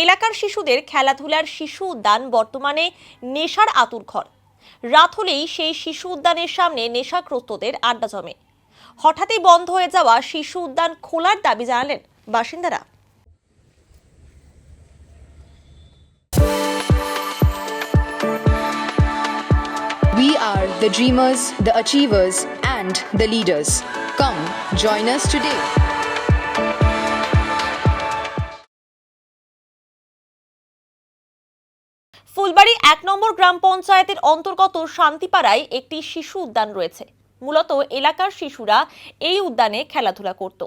এলাকার শিশুদের খেলাধুলার শিশু উদ্যান বর্তমানে নেশার আঁতুড়ঘর। রাত হলেই সেই শিশু উদ্যানের সামনে নেশাগ্রস্তদের আড্ডা জমে। হঠাৎই বন্ধ হয়ে যাওয়া শিশু উদ্যান খোলার দাবি জানালেন বাসিন্দারা। We are the dreamers, the achievers, and the leaders. Come, join us today. Phulbari ১ নম্বর গ্রাম পঞ্চায়েতের অন্তর্গত শান্তিপাড়ায় একটি শিশু উদ্যান রয়েছে। মূলত এলাকার শিশুরা এই উদ্যানে খেলাধুলা করত।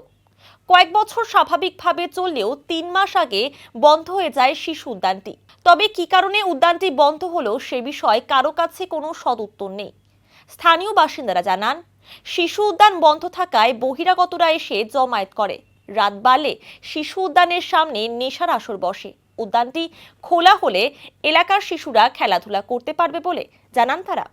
কয়েক বছর স্বাভাবিকভাবে চললেও ৩ মাস আগে বন্ধ হয়ে যায় শিশু উদ্যানটি। তবে কি কারণে উদ্যানটি বন্ধ হলো সে বিষয়ে কারো কাছে কোনো সদুত্তর নেই। স্থানীয় বাসিন্দারা জানান, শিশু উদ্যান বন্ধ থাকায় বহিরাগতরা এসে জমায়েত করে। রাত বাড়লে শিশু উদ্যানের সামনে নেশার আসর বসে। উদ্যানটি খোলা হলে এলাকার শিশুরা খেলাধুলা করতে পারবে বলে জানান তারা।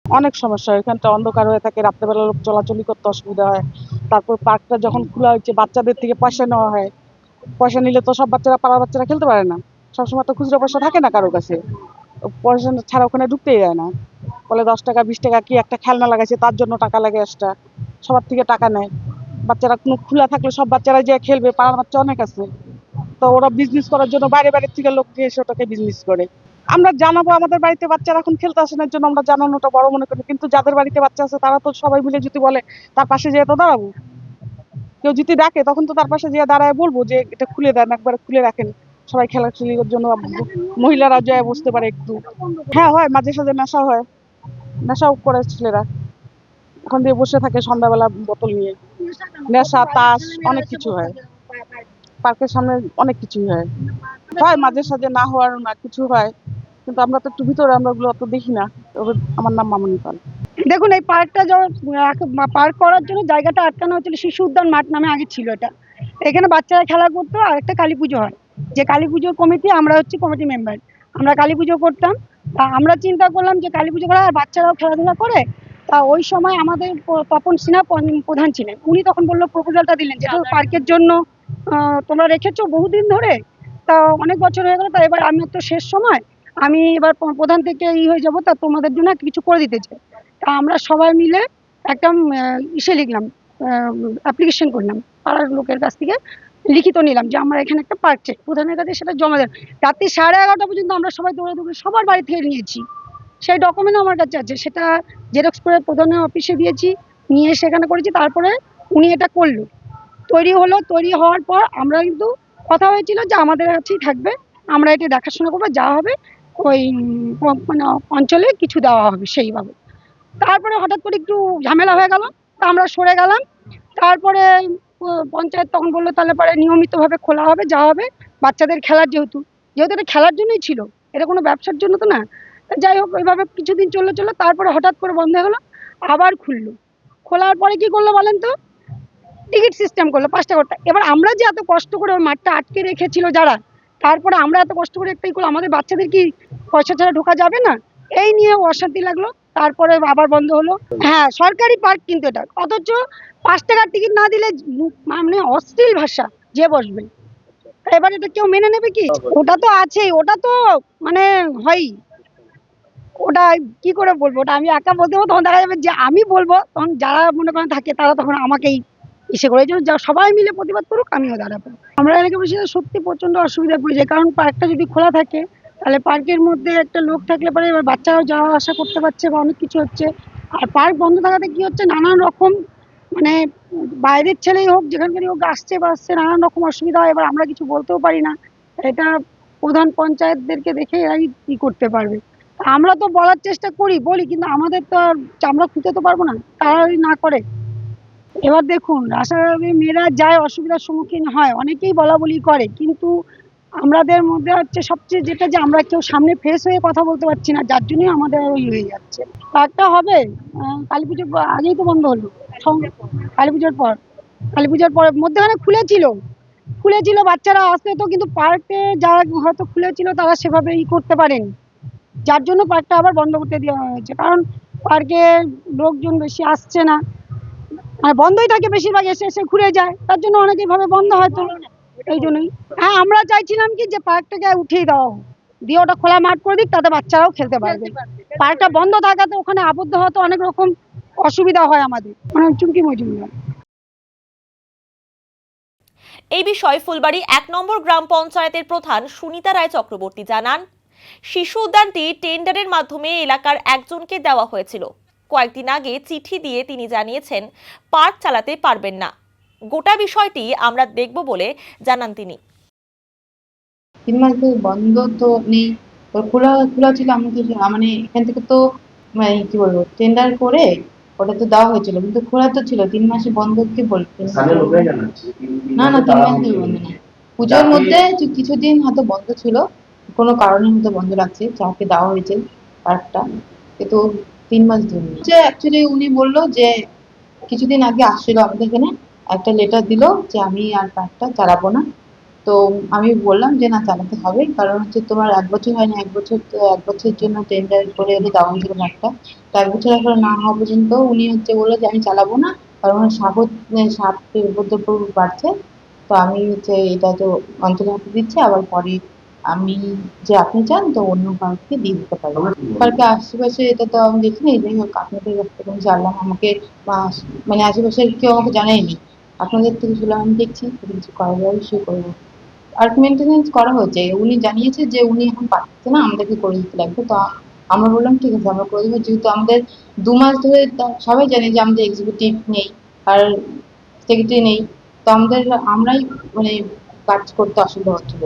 অনেক সমস্যা, এখানটা অন্ধকার হয়ে থাকে, রাত্রেবেলা লোক চলাচলি করতে অসুবিধা হয়। তারপর পার্কটা যখন খোলা হচ্ছে বাচ্চাদের থেকে পয়সা নেওয়া হয়। পয়সা নিলে তো সব বাচ্চারা, পাড়ার বাচ্চারা খেলতে পারে না। সবসময় তো খুচরো পয়সা থাকে না কারো কাছে, পয়সা ছাড়া ওখানে ঢুকতেই যায় না। বলে 10 টাকা 20 টাকা কি একটা খেলনা লাগাইছে তার জন্য টাকা লাগে এক্সট্রা, সবার থেকে টাকা নেয়। বাচ্চারা কোনো খোলা থাকলে সব বাচ্চারা যে খেলবে, পাড়ার বাচ্চা অনেক আছে, তো ওরা বিজনেস করার জন্য বাইরে বাইরে থেকে লোক এসে ওটাকে বিজনেস করে। আমরা জানাবো, আমাদের বাড়িতে বাচ্চারা এখন খেলতে আসে না, জন্য আমরা জানানোটা বড় মনে করি। কিন্তু যাদের বাড়িতে বাচ্চা আছে তারা তো সবাই মিলে যদি বলে তার পাশে যেয়ে তো দাঁড়াবো। কেউ যদি ডাকে তখন তো তার পাশে যেয়ে দাঁড়ায় বলবো যে এটা খুলে দেন, একবার খুলে রাখেন, সবাই খেলাখেলির জন্য মহিলারা যায় বসতে পারে একটু। হ্যাঁ হয়, মাঝে সাঝে নেশা হয়, নেশাও করে ছেলেরা। ওখান দিয়ে বসে থাকে সন্ধ্যাবেলা বোতল নিয়ে, নেশা তাস অনেক কিছু হয়। পার্কের সামনে অনেক কিছুই হয়, হয় মাঝে সাঝে, না হওয়ার না, কিছু হয়। কিন্তু আমরা তো একটু ভিতরে, আমরা ওগুলো অত দেখি না। আমার নাম মামনি পাল। দেখুন, এই পার্কটা পার্ক করার জন্য জায়গাটা আটকানো হচ্ছিল। শিশু উদ্যান মাঠ নামে আগে ছিল এটা। এখানে বাচ্চারা খেলা করতো, আর একটা কালী পুজো হয়, যে কালী পুজোর কমিটি, আমরা হচ্ছে কমিটি মেম্বার। আমরা কালী পুজো করতাম। তা আমরা চিন্তা করলাম যে কালী পুজো করা আর বাচ্চারাও খেলাধুলা করে। তা ওই সময় আমাদের তপন সিনহা প্রধান ছিলেন, উনি তখন বললো, প্রপোজালটা দিলেন যে পার্কের জন্য তোমরা রেখেছো বহুদিন ধরে, তা অনেক বছর হয়ে গেল, তা এবার আমি তো শেষ সময়, আমি এবার প্রধান থেকে হয়ে যাবো, তা তোমাদের জন্য কিছু করে দিতে চাই। তা আমরা সবাই মিলে একটা ইসে লিখলাম, অ্যাপ্লিকেশন করলাম, পাড়ার লোকের কাছ থেকে লিখিত নিলাম যে আমরা এখানে একটা পার্ক চাই। প্রধানের কাছে সেটা জমা দেন। রাত্রি 11:30 পর্যন্ত আমরা সবাই দৌড়ে সবার বাড়ি থেকে নিয়েছি। সেই ডকুমেন্ট আমার কাছে আছে, সেটা জেরক্স করে প্রধানের অফিসে দিয়েছি, নিয়ে সেখানে করেছি। তারপরে উনি এটা করলো, তৈরি হলো। তৈরি হওয়ার পর আমরা কিন্তু কথা হয়েছিল যে আমাদের কাছেই থাকবে, আমরা এটা দেখাশোনা করবো, যা হবে ওই মানে অঞ্চলে কিছু দেওয়া হবে সেইভাবে। তারপরে হঠাৎ করে একটু ঝামেলা হয়ে গেল, তা আমরা সরে গেলাম। তারপরে পঞ্চায়েত তখন বললো তাহলে পরে নিয়মিতভাবে খোলা হবে, যা হবে বাচ্চাদের খেলার, যেহেতু এটা খেলার জন্যই ছিল, এটা কোনো ব্যবসার জন্য তো না। যাই হোক, ওইভাবে কিছুদিন চললো। তারপরে হঠাৎ করে বন্ধ হয়ে গেলো, আবার খুললো। খোলার পরে কি করলো বলেন তো, টিকিট সিস্টেম করলো 5 টাকা করে। এবার আমরা যে এত কষ্ট করে ওই মাঠটা আটকে রেখেছিল যারা, তারপরে আমরা এত কষ্ট করে একটাই করলো, আমাদের বাচ্চাদের কি পয়সা ছাড়া ঢোকা যাবে না? এই নিয়ে অশান্তি লাগলো। তারপরে আবার বন্ধ হলো। হ্যাঁ, সরকারি পার্ক কিন্তু এটা, অথচ 5 টাকার টিকিট না দিলে মানে অশ্লীল ভাষা যে বসবে। এবার এটা কেউ মেনে নেবে কি? ওটা তো আছেই, ওটা তো মানে হয়ই। ওটা কি করে বলবো, ওটা আমি একা বলতে পারবো, তখন দেখা যাবে যে আমি বলবো, তখন যারা মনে করেন থাকে তারা তখন আমাকেই ইসে করে। এই জন্য সবাই মিলে প্রতিবাদ করুক, আমিও দাঁড়াবো। আমরা এলাকাবাসীরা সত্যি প্রচন্ড অসুবিধায় পড়ে যায়, কারণ পার্কটা যদি খোলা থাকে তাহলে পার্কের মধ্যে একটা লোক থাকলে পরে এবার বাচ্চারাও যাওয়া আসা করতে পারছে বা অনেক কিছু হচ্ছে। আর পার্ক বন্ধ থাকাতে কি হচ্ছে, নানান রকম মানে বাইরের ছেলেই হোক, যেখানকারই হোক, আসছে বা আসছে, নানান রকম অসুবিধা হয়। এবার আমরা কিছু বলতেও পারি না, এটা প্রধান পঞ্চায়েতদেরকে দেখে এরাই কি করতে পারবে। আমরা তো বলার চেষ্টা করি, বলি, কিন্তু আমাদের তো আর চামড়া খুঁজতে তো পারবো না, তারা না করে। এবার দেখুন, রাস্তাঘাটে মেয়েরা যায়, অসুবিধার সম্মুখীন হয়, অনেকেই বলা বলি করে, কিন্তু আমাদের মধ্যে হচ্ছে সবচেয়ে যেটা, যে আমরা কেউ সামনে ফেস হয়ে কথা বলতে পারছি না, যার জন্যই আমাদের ওই হয়ে যাচ্ছে। পার্কটা হবে কালী পুজোর আগেই তো বন্ধ হলো, কালী পুজোর পর। কালী পুজোর পর মধ্যখানে খুলেছিল, বাচ্চারা আসতে তো, কিন্তু পার্কে যারা হয়তো খুলেছিল তারা সেভাবে করতে পারেনি, যার জন্য পার্কটা আবার বন্ধ করতে দেওয়া হয়েছে। কারণ পার্কে লোকজন বেশি আসছে না, মানে বন্ধই থাকে বেশিরভাগ, এসে ঘুরে যায়, তার জন্য অনেকেই ভাবে বন্ধ হয়তো। এই জন্যই হ্যাঁ আমরা চাইছিলাম কি যে পার্কটাকে উঠিয়ে দেওয়া হোক, দিয়ে ওটা খোলা মাঠ করে দিক, তাতে বাচ্চারাও খেলতে পারবে। পার্কটা বন্ধ থাকাতে ওখানে আবদ্ধ হতে অনেক রকম অসুবিধা হয় আমাদের। চুমকি মজুমদার। এই বিষয়ে ফুলবাড়ি ১ নম্বর গ্রাম পঞ্চায়েতের প্রধান সুনিতা রায় চক্রবর্তী জানান, শিশু উদ্যানটি টেন্ডারের মাধ্যমে এলাকার একজনকে দেওয়া হয়েছিল। কয়েকদিন আগে চিঠি দিয়ে তিনি জানিয়েছেন পার্ক চালাতে পারবেন না। গোটা বিষয়টি আমরা দেখব বলে জানান তিনি। 3 মাস ধরে বন্ধ তো নেই, তো খোলা খোলা ছিল। আমাদের মানে এখান থেকে তো মানে কি বলবো, টেন্ডার করে ওটা তো দেওয়া হয়েছিল, কিন্তু খোলা তো ছিল। 3 মাসে বন্ধ কি বলতে? না না, 3 মাস ধরে বন্ধ না। পুজোর মধ্যে কিছুদিন হয়তো বন্ধ ছিল, কোনো কারণে হয়তো বন্ধ রাখছে, যাকে দেওয়া হয়েছে পার্কটা, কিন্তু 3 মাস ধরে না। যে অ্যাকচুয়ালি উনি বললো যে কিছুদিন আগে আসছিল আমাদের এখানে, একটা লেটার দিল যে আমি আর পার্কটা চালাবো না। তো আমি বললাম যে না, চালাতে হবে, কারণ হচ্ছে তোমার 1 বছর হয়নি, 1 বছর তো 1 বছরের জন্য টেন্ডার করে এলে দেওয়া হয়েছিল পার্কটা। তো 1 বছর এখন না হওয়া পর্যন্ত উনি হচ্ছে বললো যে আমি চালাবো না, কারণ সাপ উপদ্রব বাড়ছে। তো আমি হচ্ছে এটা তো অঞ্চলে হাতে দিচ্ছি, আবার পরে আমি যে আপনি চান তো অন্য কাউকে দিয়ে দিতে পারবো। পার্কে আশেপাশে এটা তো আমি দেখিনি, যাই হোক আপনাদের কাছ থেকে আমি জানলাম। আমাকে মানে আশেপাশের কেউ আমাকে জানায়নি, আপনাদের থেকে শুনলাম। আমি দেখছি যদি কিছু করা যায় অবশ্যই করবো। আর মেনটেনেন্স করা হয়েছে, উনি জানিয়েছে যে উনি এখন পারছে না, আমাদেরকে করে দিতে লাগবে। তো আমরা বললাম ঠিক আছে, আমরা করে দেবো। যেহেতু আমাদের 2 মাস ধরে সবাই জানে যে আমাদের এক্সিকিউটিভ নেই আর সেক্রেটারি নেই, তো আমরাই মানে কাজ করতে অসুবিধা হচ্ছিল।